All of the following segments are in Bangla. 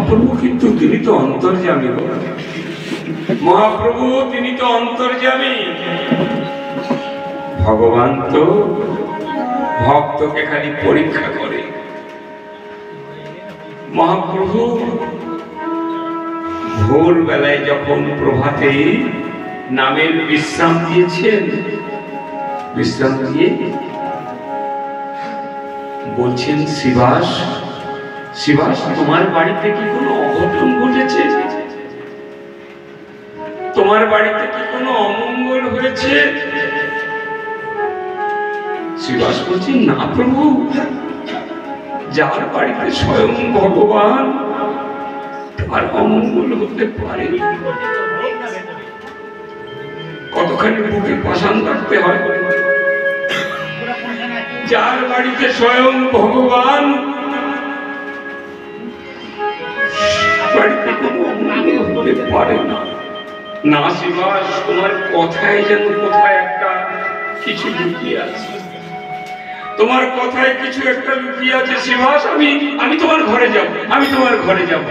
মহাপ্রভু কিন্তু তিনি তো অন্তর্যামী, মহাপ্রভু তিনি তো অন্তর্যামী। ভগবান তো ভক্তকে খালি পরীক্ষা করে। মহাপ্রভু ভোর বেলায় যখন প্রভাতে নামের বিশ্রাম দিয়েছেন, বিশ্রাম দিয়ে বলছেন, শিবাস শিবাস, তোমার বাড়িতে কি কোনো অঘটন ঘটেছে? তোমার বাড়িতে কি কোনো অমঙ্গল হয়েছে? শিবাস বলছেন, না প্রভু, যার বাড়িতে স্বয়ং ভগবান, তার অমঙ্গল হতে পারে? কতখানি বুকে পাষাণ রাখতে হয়। যার বাড়িতে স্বয়ং ভগবান, বাড়িতে কোনো অমঙ্গল হতে পারে না। না শিবাস, তোমার কথায় যেন কোথায় একটা কিছু লুকিয়ে আছে, তোমার কথায় কিছু একটা লুকিয়ে আছে শিবাস। আমি তোমার ঘরে যাব, আমি তোমার ঘরে যাব।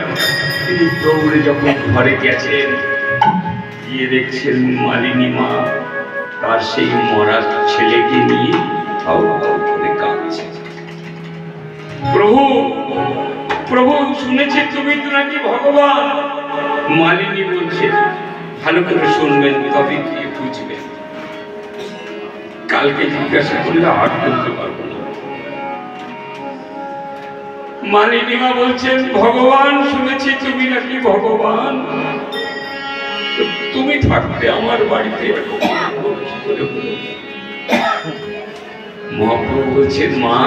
তিনি দৌড়ে যখন ঘরে গেছেন, গিয়ে দেখছেন মালিনী মা তার সেই মরা ছেলেকে নিয়ে হাউ হাউ করে কাঁদছে। প্রভু প্রভু, শুনেছি তুমি তো নাকি ভগবান। মালিনী বলছে, ভালো করে শুনবেন, তবে গিয়ে বুঝবেন। কালকে জিজ্ঞাসা করলে আর বলতে পারবো না। মালিনী মা বলছেন, ভগবান, শুনেছি তুমি নাকি ভগবান। তুমি থাকতে আমার বাড়িতে মহাপ্রভু বলছেন, মা,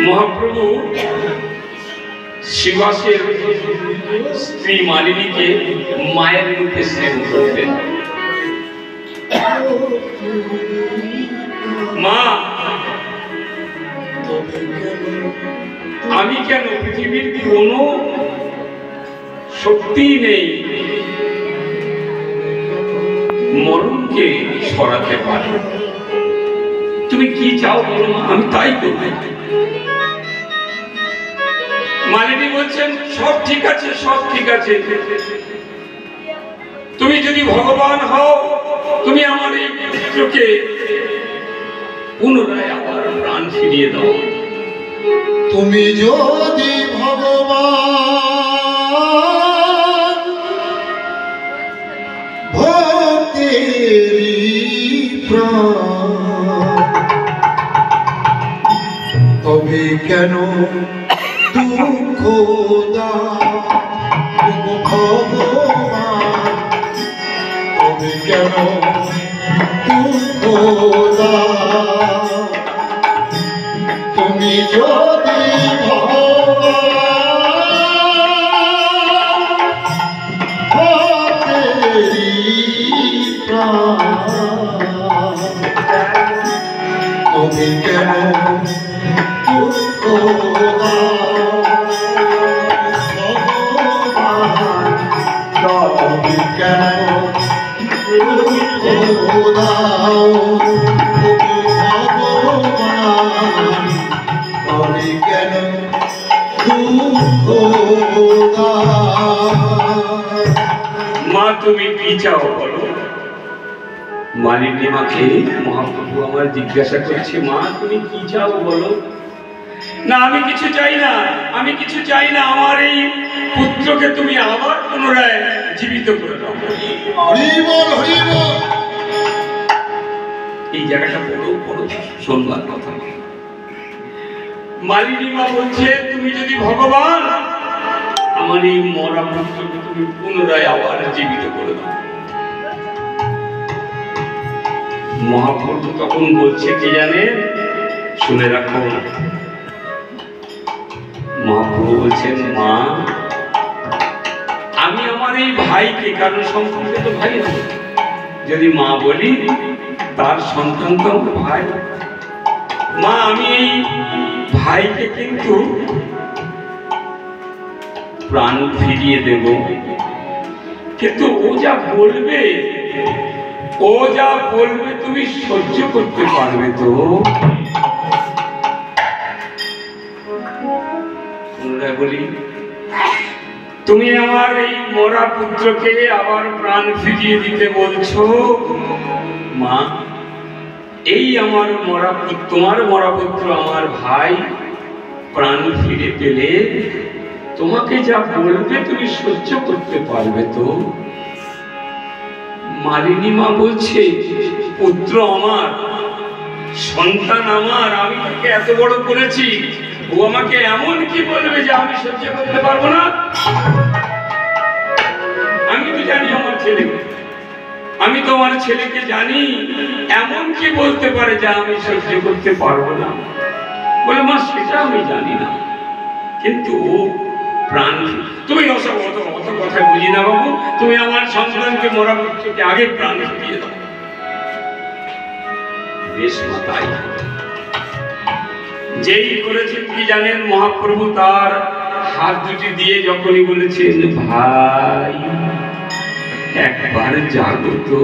মহাপ্রভু শিবাসের স্ত্রী মালিনীকে মায়ের রূপে স্নেহ করতেন। মা, আমি কেন, পৃথিবীর কোনো শক্তি নেই মরণকে সরাতে পারে। তুমি কি চাও বলো মা, আমি তাই করব। মালিনী বলছেন, সব ঠিক আছে, সব ঠিক আছে। তুমি যদি ভগবান হও, তুমি আমার এই পুত্রকে পুনরায় আবার প্রাণ ফিরিয়ে দাও। তুমি যদি ভগবান, ভক্তেরি প্রাণ, তবে কেন দুঃখ দাও ভগবান, তবে কেন দুঃখ দাও? তুমি যদি ভগবান, ভক্তেরি প্রাণ, তুমি কেন দুঃখ দাও ভগবান, তুমি কেন দুঃখ দাও ভগবান, তুমি কেন দুঃখ দাও? মা, তুমি কি চাও বলো? মালিনী মাকে মহাপ্রভু আমার জিজ্ঞাসা করছে, মা তুমি কি চাও বলো? না, আমি কিছু চাই না, আমি কিছু চাই না। আমার এই পুত্রকে তুমি আবার পুনরায় জীবিত করে দাও। হরি বল, হরি বল। এই জায়গাটা বড় শুনবার কথা। মালিনী মা বলছে, তুমি যদি ভগবান, আমার এই মরা পুত্রকে তুমি পুনরায় আবার জীবিত করে দাও। মহাপ্রভু তখন বলছে, কি জানে, শুনে রাখো। মহাপ্রভু বলছেন, মা, আমি আমার এই ভাইকে, কারণ সম্পর্কে তো ভাই না, যদি মা বলি তার সন্তান তো ভাই। মা, আমি এই ভাইকে কিন্তু প্রাণ ফিরিয়ে দেব, কিন্তু ও যা বলবে, ও যা বলবে তুমি সহ্য করতে পারবে তো? করে বলি, তুমি আমার এই মরা পুত্রকে আবার প্রাণ ফিরিয়ে দিতে বলছো? মা, এই আমার মরা পুত্র, তোমার মরা পুত্র আমার ভাই প্রাণ ফিরে পেলে তোমাকে যা বলবে তুমি সহ্য করতে পারবে তো? মালিনী মা বলছে, পুত্র আমার, সন্তান আমার, আমি তাকে এত বড় করেছি, ও আমাকে এমন কি বলবে যে আমি সহ্য করতে পারবো না? আমি তো জানি আমার ছেলে, আমি তো আমার ছেলেকে জানি, এমন কি বলতে পারে যে আমি সহ্য করতে পারবো না? বলে, মা সেটা আমি জানি না, কিন্তু ও প্রাণ, তুমি অত কথা বুঝি না বাবু, তুমি আমার সন্তানকে, মরা পুত্রকে আগে প্রাণ ফিরিয়ে দাও। বেশ মা, তাই যেই করেছেন কি জানেন, মহাপ্রভু তার হাত দুটি দিয়ে যখনই বলেছেন, ভাই একবার জাগো তো,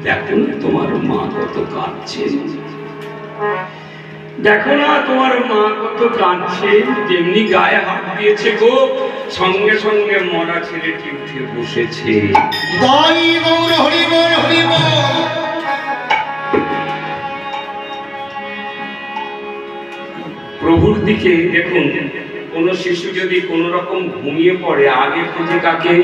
দেখো না তোমার মা কত কাঁদছে, দেখো না তোমার মা কত কাঁদছে, যেমনি গায়ে হাত দিয়েছে গো, সঙ্গে সঙ্গে মরা ছেলেটি উঠে বসেছে। তাই গৌর হরি বল, হরি বল। প্রভুর দিকে দেখুন, কোন শিশু যদি কোন রকম ঘুমিয়ে পড়ে, আগে খুঁজে কাকে?